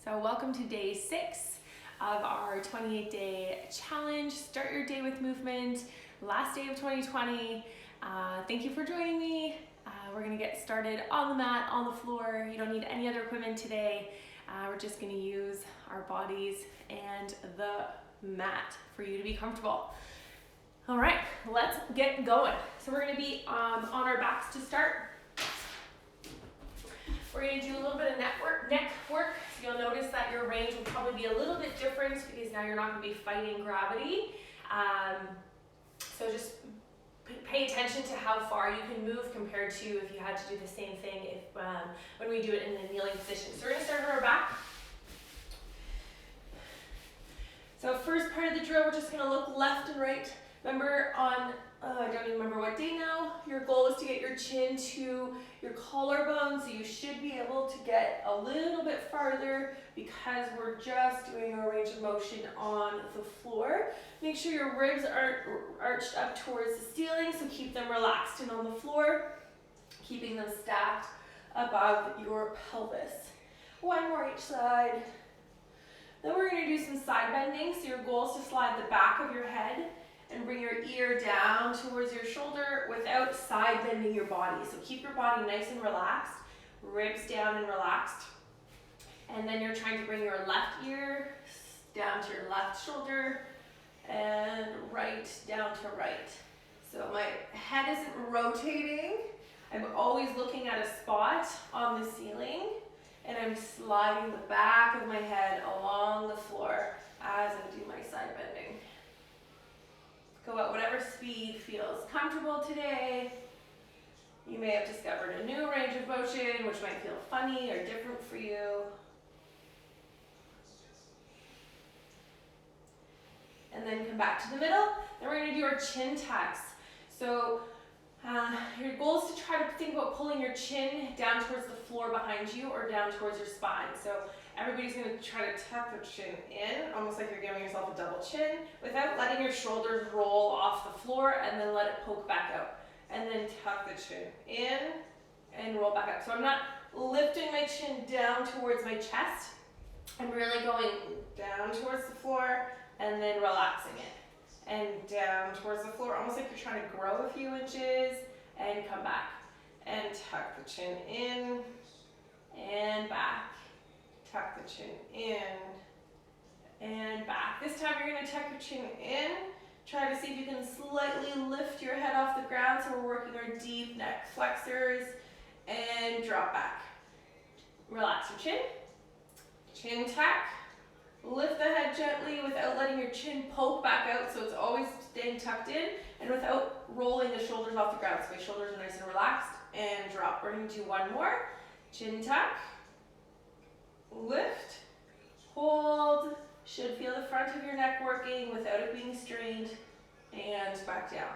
So welcome to day 6 of our 28-day challenge. Start your day with movement. Last day of 2020. Thank you for joining me. We're gonna get started on the mat, on the floor. You don't need any other equipment today. We're just gonna use our bodies and the mat for you to be comfortable. All right, let's get going. So we're gonna be on our backs to start. We're going to do a little bit of neck work. So you'll notice that your range will probably be a little bit different because now you're not going to be fighting gravity. So just pay attention to how far you can move compared to if you had to do the same thing when we do it in the kneeling position. So we're going to start on our back. So first part of the drill, we're just going to look left and right. Remember I don't even remember what day now, your goal is to get your chin to your collarbone, so you should be able to get a little bit farther because we're just doing a range of motion on the floor. Make sure your ribs aren't arched up towards the ceiling, so keep them relaxed and on the floor, keeping them stacked above your pelvis. One more each side. Then we're going to do some side bending, so your goal is to slide the back of your head and bring your ear down towards your shoulder without side bending your body. So keep your body nice and relaxed, ribs down and relaxed. And then you're trying to bring your left ear down to your left shoulder and right down to right. So my head isn't rotating. I'm always looking at a spot on the ceiling and I'm sliding the back of my head along the floor as I do my side bending. Go at whatever speed feels comfortable today. You may have discovered a new range of motion, which might feel funny or different for you. And then come back to the middle. Then we're going to do our chin tucks. So your goal is to try to think about pulling your chin down towards the floor behind you or down towards your spine. So everybody's going to try to tuck their chin in, almost like you're giving yourself a double chin, without letting your shoulders roll off the floor, and then let it poke back out. And then tuck the chin in and roll back up. So I'm not lifting my chin down towards my chest. I'm really going down towards the floor and then relaxing it. And down towards the floor, almost like you're trying to grow a few inches, and come back. And tuck the chin in and back. Tuck the chin in and back. This time you're going to tuck your chin in. Try to see if you can slightly lift your head off the ground. So we're working our deep neck flexors and drop back. Relax your chin. Chin tuck. Lift the head gently without letting your chin poke back out, so it's always staying tucked in, and without rolling the shoulders off the ground. So my shoulders are nice and relaxed, and drop. We're going to do one more. Chin tuck. Lift, hold, should feel the front of your neck working without it being strained, and back down.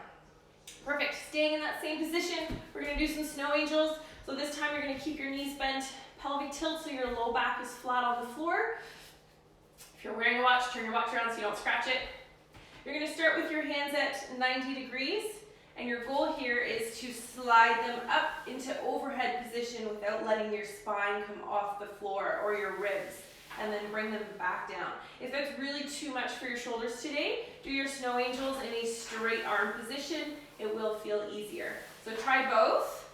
Perfect, staying in that same position, we're going to do some snow angels. So this time you're going to keep your knees bent, pelvic tilt, so your low back is flat on the floor. If you're wearing a watch, turn your watch around so you don't scratch it. You're going to start with your hands at 90 degrees. And your goal here is to slide them up into overhead position without letting your spine come off the floor or your ribs, and then bring them back down. If that's really too much for your shoulders today, do your snow angels in a straight arm position. It will feel easier. So try both.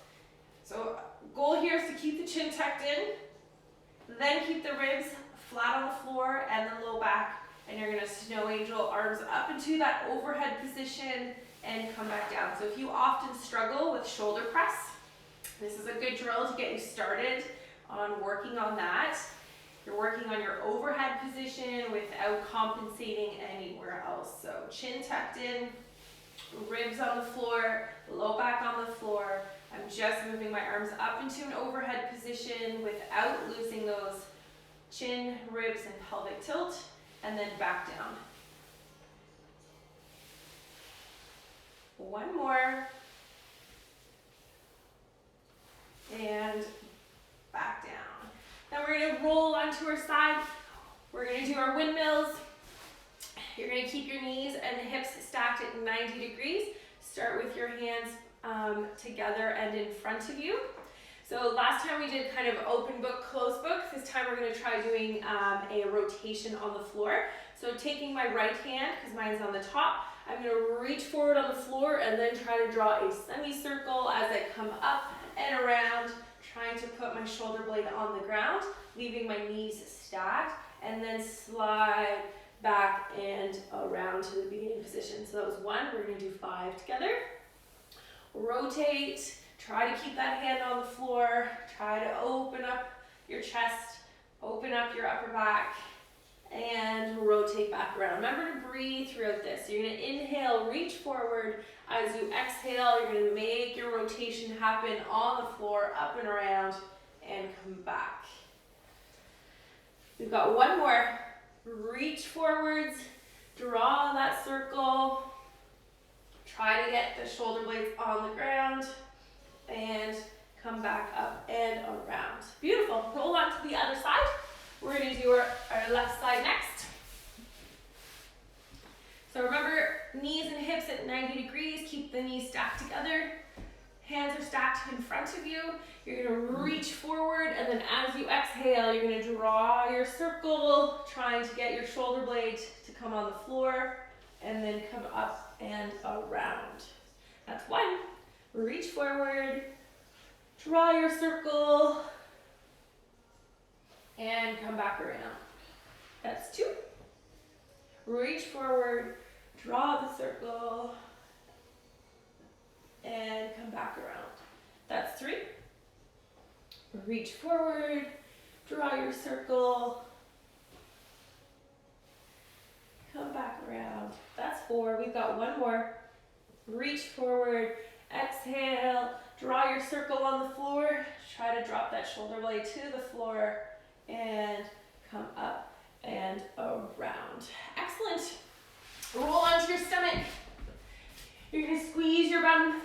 So goal here is to keep the chin tucked in, then keep the ribs flat on the floor and the low back, and you're going to snow angel arms up into that overhead position and come back down. So if you often struggle with shoulder press, this is a good drill to get you started on working on that. You're working on your overhead position without compensating anywhere else. So chin tucked in, ribs on the floor, low back on the floor. I'm just moving my arms up into an overhead position without losing those chin, ribs, and pelvic tilt, and then back down. One more, and back down. Then we're going to roll onto our side. We're going to do our windmills. You're going to keep your knees and hips stacked at 90 degrees. Start with your hands together and in front of you. So last time we we did kind of open book, closed book. This time we're going to try doing a rotation on the floor. So taking my right hand, because mine's on the top, I'm going to reach forward on the floor and then try to draw a semicircle as I come up and around, trying to put my shoulder blade on the ground, leaving my knees stacked, and then slide back and around to the beginning position. So that was 1. We're going to do 5 together. Rotate. Try to keep that hand on the floor. Try to open up your chest, open up your upper back, and rotate back around. Remember to breathe throughout this. So you're going to inhale, reach forward. As you exhale, you're going to make your rotation happen on the floor, up and around, and come back. We've got 1 more. Reach forwards, draw that circle. Try to get the shoulder blades on the ground, and come back up and around. Beautiful. Roll on to the other side. We're going to do our left side next. So remember, knees and hips at 90 degrees. Keep the knees stacked together. Hands are stacked in front of you. You're going to reach forward, and then as you exhale, you're going to draw your circle, trying to get your shoulder blade to come on the floor, and then come up and around. That's 1. Reach forward, draw your circle, and come back around. That's 2. Reach forward, draw the circle, and come back around. That's 3. Reach forward, draw your circle, come back around. That's 4. We've got 1 more. Reach forward, exhale, draw your circle on the floor. Try to drop that shoulder blade to the floor and come up and around. Excellent. Roll onto your stomach. You're going to squeeze your bum,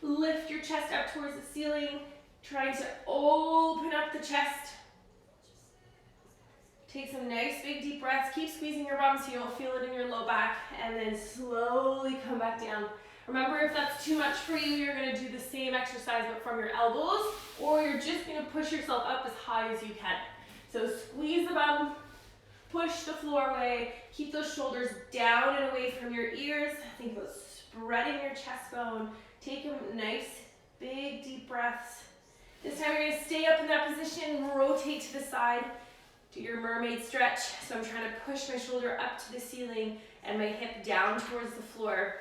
lift your chest up towards the ceiling, trying to open up the chest. Take some nice big deep breaths. Keep squeezing your bum so you don't feel it in your low back, and then slowly come back down. Remember, if that's too much for you, you're going to do the same exercise but from your elbows, or you're just going to push yourself up as high as you can. So squeeze the bum, push the floor away, keep those shoulders down and away from your ears. Think about spreading your chest bone. Take a nice big deep breaths. This time you're going to stay up in that position, rotate to the side. Do your mermaid stretch. So I'm trying to push my shoulder up to the ceiling and my hip down towards the floor.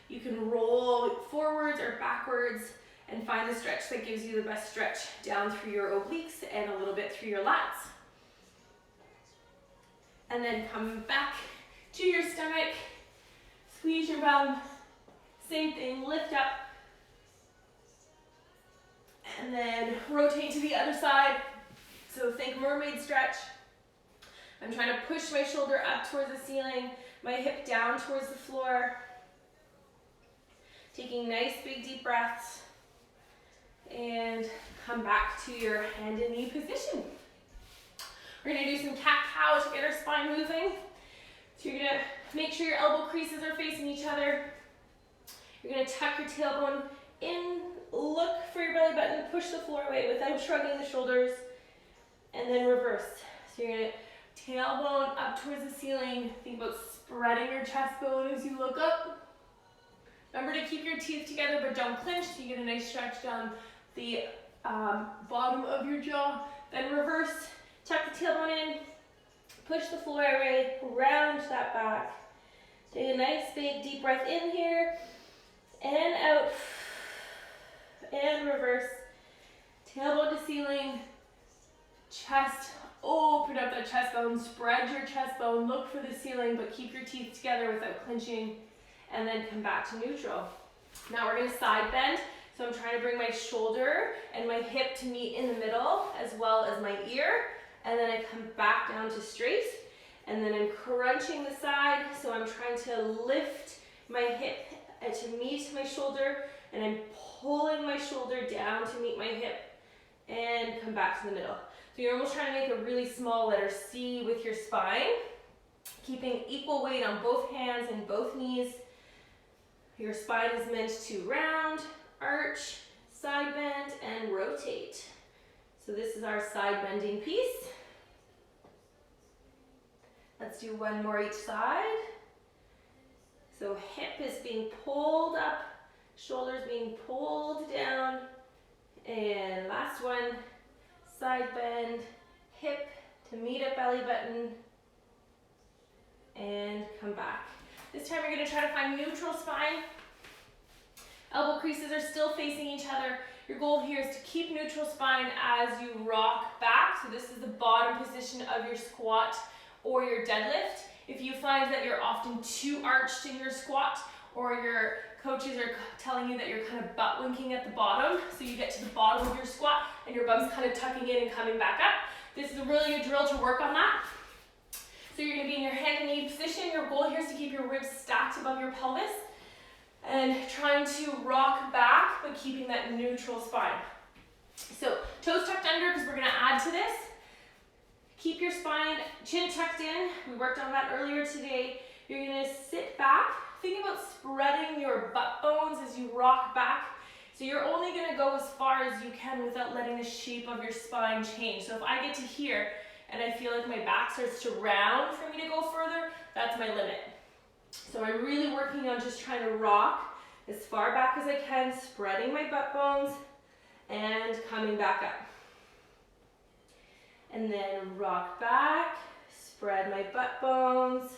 You can roll forwards or backwards and find the stretch that gives you the best stretch down through your obliques and a little bit through your lats. And then come back to your stomach, squeeze your bum, same thing, lift up, and then rotate to the other side. So think mermaid stretch. I'm trying to push my shoulder up towards the ceiling, my hip down towards the floor. Taking nice big deep breaths, and come back to your hand and knee position. We're going to do some cat-cow to get our spine moving. So you're going to make sure your elbow creases are facing each other. You're going to tuck your tailbone in, look for your belly button, push the floor away without shrugging the shoulders, and then reverse. So you're going to tailbone up towards the ceiling. Think about spreading your chest bone as you look up. Remember to keep your teeth together, but don't clench so you get a nice stretch down the bottom of your jaw. Then reverse, tuck the tailbone in, push the floor away, round that back. Take a nice big deep breath in here, and out, and reverse. Tailbone to ceiling, chest, open up that chest bone, spread your chest bone, look for the ceiling, but keep your teeth together without clenching. And then come back to neutral. Now we're going to side bend. So I'm trying to bring my shoulder and my hip to meet in the middle as well as my ear. And then I come back down to straight. And then I'm crunching the side. So I'm trying to lift my hip to meet my shoulder. And I'm pulling my shoulder down to meet my hip. And come back to the middle. So you're almost trying to make a really small letter C with your spine. Keeping equal weight on both hands and both knees. Your spine is meant to round, arch, side bend, and rotate. So this is our side bending piece. Let's do one more each side. So hip is being pulled up, shoulders being pulled down. And last one, side bend, hip to meet up belly button, and come back. This time you're going to try to find neutral spine. Elbow creases are still facing each other. Your goal here is to keep neutral spine as you rock back. So this is the bottom position of your squat or your deadlift. If you find that you're often too arched in your squat, or your coaches are telling you that you're kind of butt winking at the bottom, so you get to the bottom of your squat and your bum's kind of tucking in and coming back up, this is a really good drill to work on that. So you're going to be in your hand and knee position. Your goal here is to keep your ribs stacked above your pelvis and trying to rock back but keeping that neutral spine. So toes tucked under because we're going to add to this. Keep your spine, chin tucked in. We worked on that earlier today. You're going to sit back. Think about spreading your butt bones as you rock back. So you're only going to go as far as you can without letting the shape of your spine change. So if I get to here and I feel like my back starts to round for me to go further, that's my limit. So I'm really working on just trying to rock as far back as I can, spreading my butt bones and coming back up. And then rock back, spread my butt bones,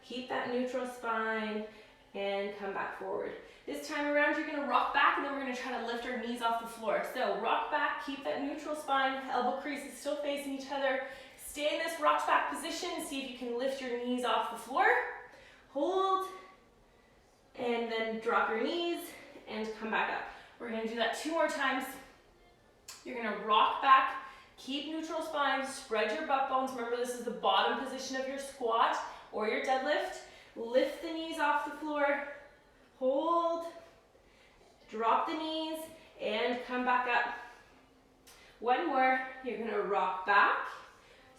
keep that neutral spine, and come back forward. This time around, you're going to rock back, and then we're going to try to lift our knees off the floor. So rock back, keep that neutral spine, elbow creases still facing each other. Stay in this rock back position. See if you can lift your knees off the floor. Hold, and then drop your knees and come back up. We're going to do that 2 more times. You're going to rock back, keep neutral spine, spread your butt bones. Remember, this is the bottom position of your squat or your deadlift. Lift the knees off the floor, hold, drop the knees, and come back up. One more. You're going to rock back,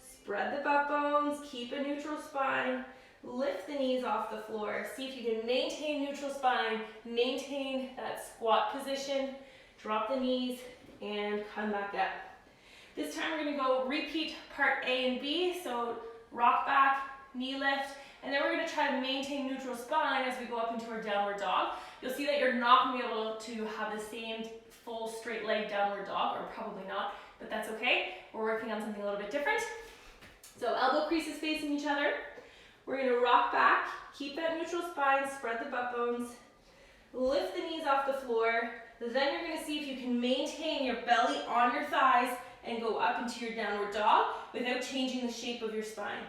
spread the butt bones, keep a neutral spine, lift the knees off the floor. See if you can maintain neutral spine, maintain that squat position, drop the knees, and come back up. This time we're going to go repeat part A and B. So rock back, knee lift, and then we're going to try to maintain neutral spine as we go up into our downward dog. You'll see that you're not going to be able to have the same full straight leg downward dog, or probably not, but that's okay. We're working on something a little bit different. So elbow creases facing each other. We're going to rock back, keep that neutral spine, spread the butt bones, lift the knees off the floor. Then you're going to see if you can maintain your belly on your thighs and go up into your downward dog without changing the shape of your spine.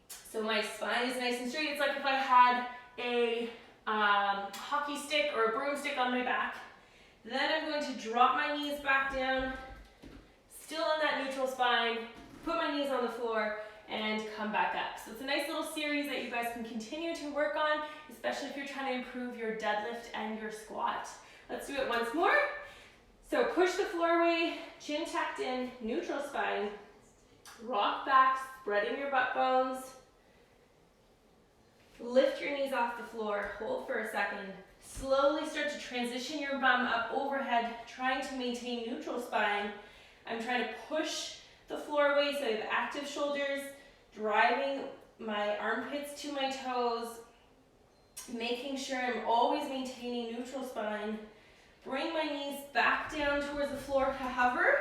So my spine is nice and straight. It's like if I had a hockey stick or a broomstick on my back. Then I'm going to drop my knees back down, still in that neutral spine, put my knees on the floor, and come back up. So it's a nice little series that you guys can continue to work on, especially if you're trying to improve your deadlift and your squat. Let's do it once more. So push the floor away, chin tucked in, neutral spine, rock back, spreading your butt bones, lift your knees off the floor, hold for a second, slowly start to transition your bum up overhead, trying to maintain neutral spine. I'm trying to push the floor away so I have active shoulders, driving my armpits to my toes, making sure I'm always maintaining neutral spine. Bring my knees back down towards the floor to hover,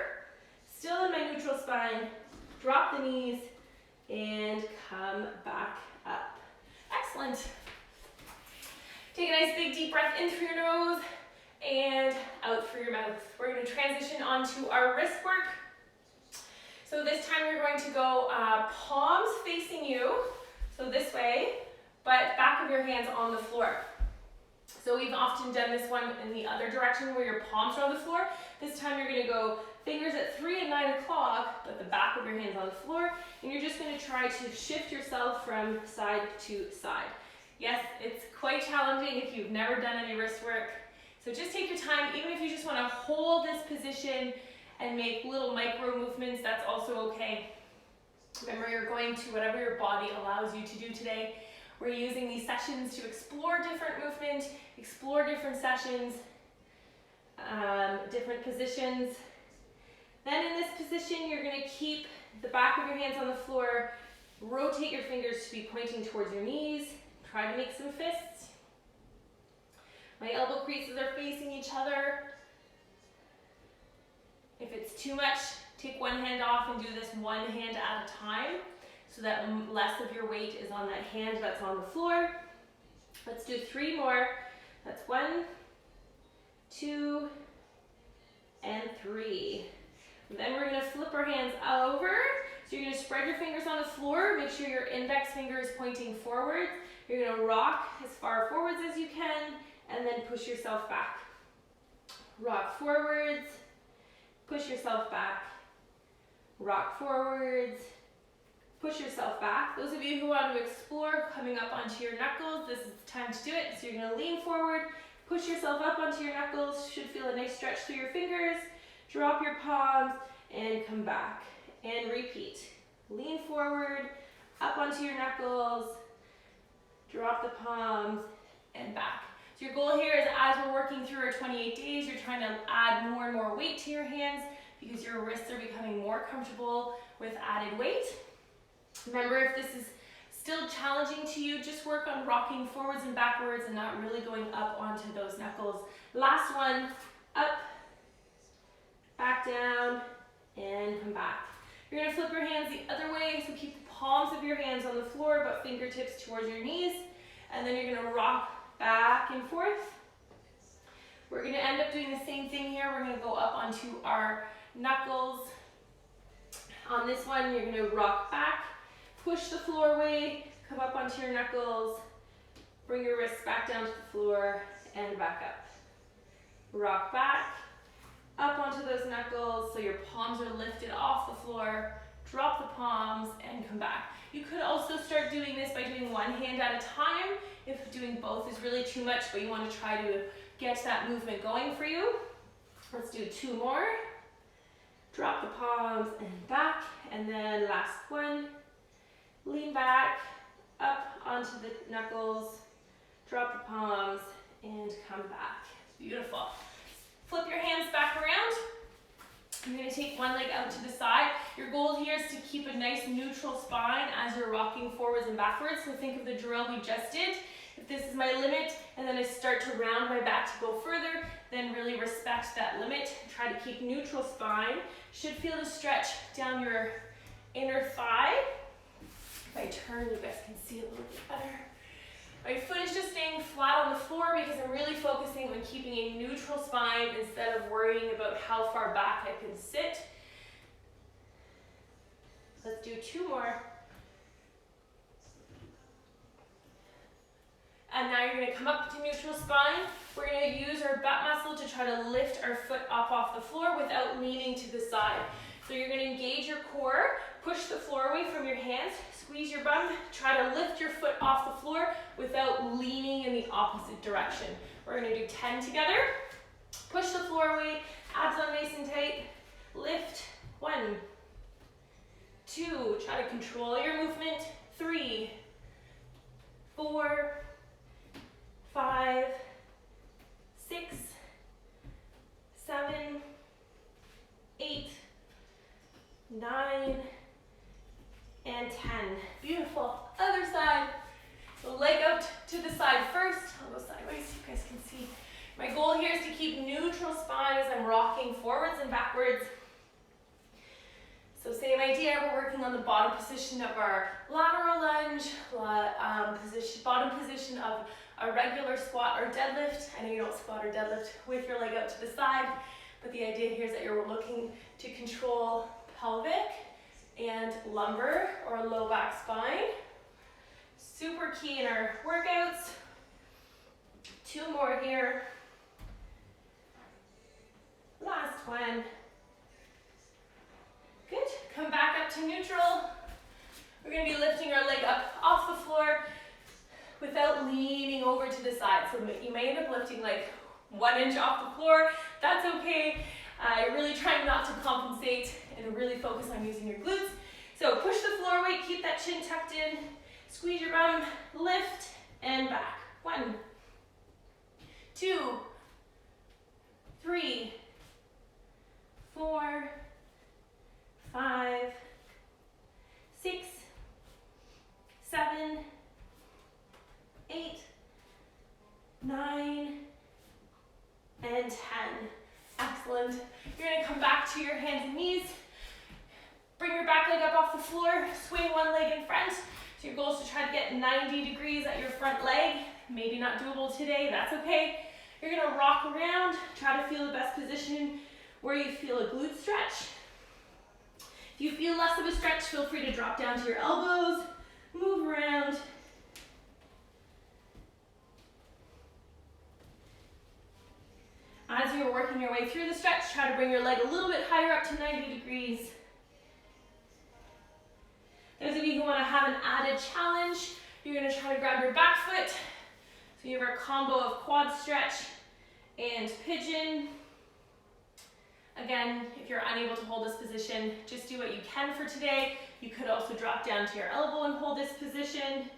still in my neutral spine, drop the knees, and come back up. Excellent. Take a nice big deep breath in through your nose and out through your mouth. We're going to transition onto our wrist work. So this time we're going to go palms facing you, so this way, but back of your hands on the floor. So we've often done this one in the other direction where your palms are on the floor. This time you're going to go fingers at 3 and 9 o'clock, but the back of your hands on the floor, and you're just going to try to shift yourself from side to side. Yes, it's quite challenging if you've never done any wrist work. So just take your time, even if you just want to hold this position and make little micro movements, that's also okay. Remember, you're going to whatever your body allows you to do today. We're using these sessions to explore different movement, explore different sessions, different positions. Then in this position, you're gonna keep the back of your hands on the floor, rotate your fingers to be pointing towards your knees, try to make some fists. My elbow creases are facing each other. If it's too much, take one hand off and do this one hand at a time so that less of your weight is on that hand that's on the floor. Let's do 3 more. That's 1, 2, and 3. And then we're gonna flip our hands over. So you're gonna spread your fingers on the floor. Make sure your index finger is pointing forward. You're gonna rock as far forwards as you can, and then push yourself back. Rock forwards, push yourself back. Rock forwards, push yourself back. Those of you who want to explore coming up onto your knuckles, this is the time to do it. So you're gonna lean forward, push yourself up onto your knuckles. Should feel a nice stretch through your fingers. Drop your palms and come back. And repeat. Lean forward, up onto your knuckles, drop the palms, and back. So your goal here is, as we're working through our 28 days, you're trying to add more and more weight to your hands because your wrists are becoming more comfortable with added weight. Remember, if this is still challenging to you, just work on rocking forwards and backwards and not really going up onto those knuckles. Last one, up, back down, and come back. You're gonna flip your hands the other way, so keep the palms of your hands on the floor, but fingertips towards your knees. And then you're gonna rock back and forth. We're gonna end up doing the same thing here. We're gonna go up onto our knuckles. On this one, you're gonna rock back, push the floor away, come up onto your knuckles, bring your wrists back down to the floor, and back up. Rock back, up onto those knuckles so your palms are lifted off the floor, drop the palms, and come back. You could also start doing this by doing one hand at a time if doing both is really too much, but you want to try to get that movement going for you. Let's do 2 more. Drop the palms and back, and then last one. Lean back, up onto the knuckles, drop the palms, and come back. Beautiful. Flip your hands back around. You're going to take one leg out to the side. Your goal here is to keep a nice neutral spine as you're rocking forwards and backwards. So think of the drill we just did. If this is my limit, and then I start to round my back to go further, then really respect that limit. Try to keep neutral spine. Should feel the stretch down your inner thigh. If I turn, you guys can see a little bit better. My foot is just staying flat on the floor because I'm really focusing on keeping a neutral spine instead of worrying about how far back I can sit. Let's do 2 more. And now you're going to come up to neutral spine. We're going to use our butt muscle to try to lift our foot up off the floor without leaning to the side. So you're going to engage your core, push the floor away from your hands, squeeze your bum, try to lift your foot off the floor without leaning in the opposite direction. We're going to do 10 together. Push the floor away, abs on nice and tight, lift. 1, 2, try to control your movement. 3, 4, 5, 6, 7, 8, 9, and 10. Beautiful. Other side. So leg out to the side first. I'll go sideways so you guys can see. My goal here is to keep neutral spine as I'm rocking forwards and backwards. So same idea, we're working on the bottom position of our lateral lunge, bottom position of a regular squat or deadlift. I know you don't squat or deadlift with your leg out to the side, but the idea here is that you're looking to control pelvic and lumbar or low back spine. Super key in our workouts. 2 more here. Last one. Good. Come back up to neutral. We're going to be lifting our leg up off the floor without leaning over to the side. So you may end up lifting like 1 inch off the floor. That's okay. You're really trying not to compensate and really focus on using your glutes. So push the floor away, keep that chin tucked in, squeeze your bum, lift, and back. 1, 2, 3, 4, Excellent. You're gonna come back to your hands and knees. Bring your back leg up off the floor, swing one leg in front. So your goal is to try to get 90 degrees at your front leg. Maybe not doable today, that's okay. You're gonna rock around, try to feel the best position where you feel a glute stretch. If you feel less of a stretch, feel free to drop down to your elbows, move around. As you're working your way through the stretch, try to bring your leg a little bit higher up to 90 degrees. Those of you who want to have an added challenge, you're going to try to grab your back foot. So you have our combo of quad stretch and pigeon. Again, if you're unable to hold this position, just do what you can for today. You could also drop down to your elbow and hold this position.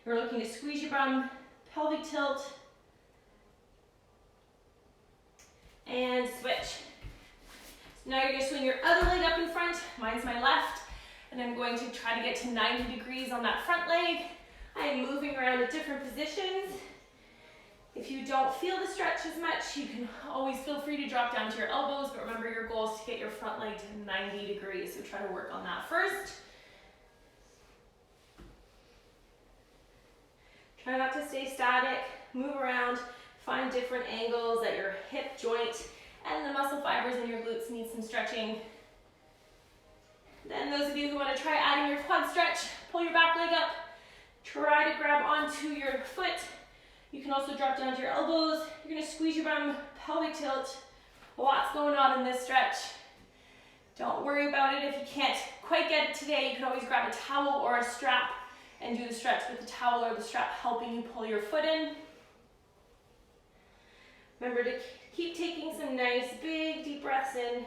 You're looking to squeeze your bum, pelvic tilt, and switch. So now you're going to swing your other leg up in front. Mine's my left. And I'm going to try to get to 90 degrees on that front leg. I am moving around at different positions. If you don't feel the stretch as much, you can always feel free to drop down to your elbows, but remember your goal is to get your front leg to 90 degrees, so try to work on that first. Try not to stay static, move around, find different angles at your hip joint, and the muscle fibers in your glutes need some stretching. Then those of you who want to try adding your quad stretch, pull your back leg up, try to grab onto your foot. You can also drop down to your elbows. You're going to squeeze your bum, pelvic tilt. Lots going on in this stretch. Don't worry about it if you can't quite get it today. You can always grab a towel or a strap and do the stretch with the towel or the strap helping you pull your foot in. Remember to keep taking some nice big deep breaths in.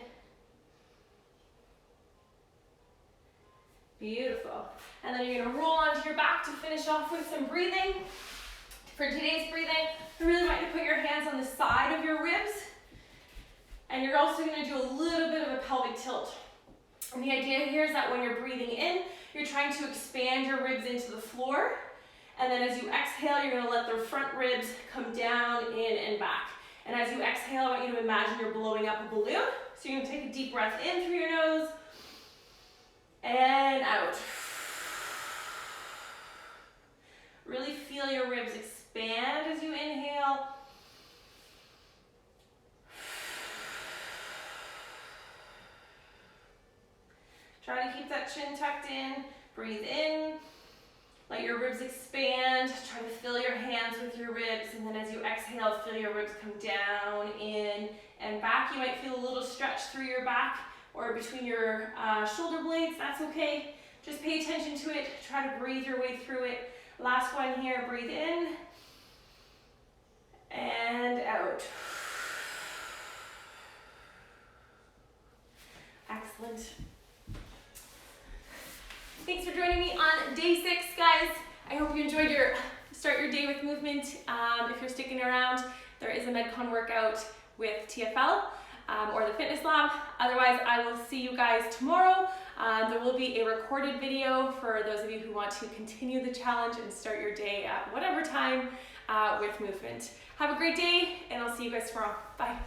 Beautiful. And then you're going to roll onto your back to finish off with some breathing. For today's breathing, I really want you to put your hands on the side of your ribs. And you're also going to do a little bit of a pelvic tilt. And the idea here is that when you're breathing in, you're trying to expand your ribs into the floor. And then as you exhale, you're going to let the front ribs come down, in, and back. And as you exhale, I want you to imagine you're blowing up a balloon. So you're going to take a deep breath in through your nose. And out. Really feel your ribs expand as you inhale. Try to keep that chin tucked in. Breathe in. Let your ribs expand. Try to fill your hands with your ribs. And then as you exhale, feel your ribs come down, in, and back. You might feel a little stretch through your back or between your shoulder blades. That's okay. Just pay attention to it. Try to breathe your way through it. Last one here. Breathe in and out. Excellent. Thanks for joining me on day 6, guys. I hope you enjoyed start your day with movement. If you're sticking around, there is a Medcon workout with TFL or the fitness lab. Otherwise, I will see you guys tomorrow. There will be a recorded video for those of you who want to continue the challenge and start your day at whatever time with movement. Have a great day, and I'll see you guys tomorrow. Bye.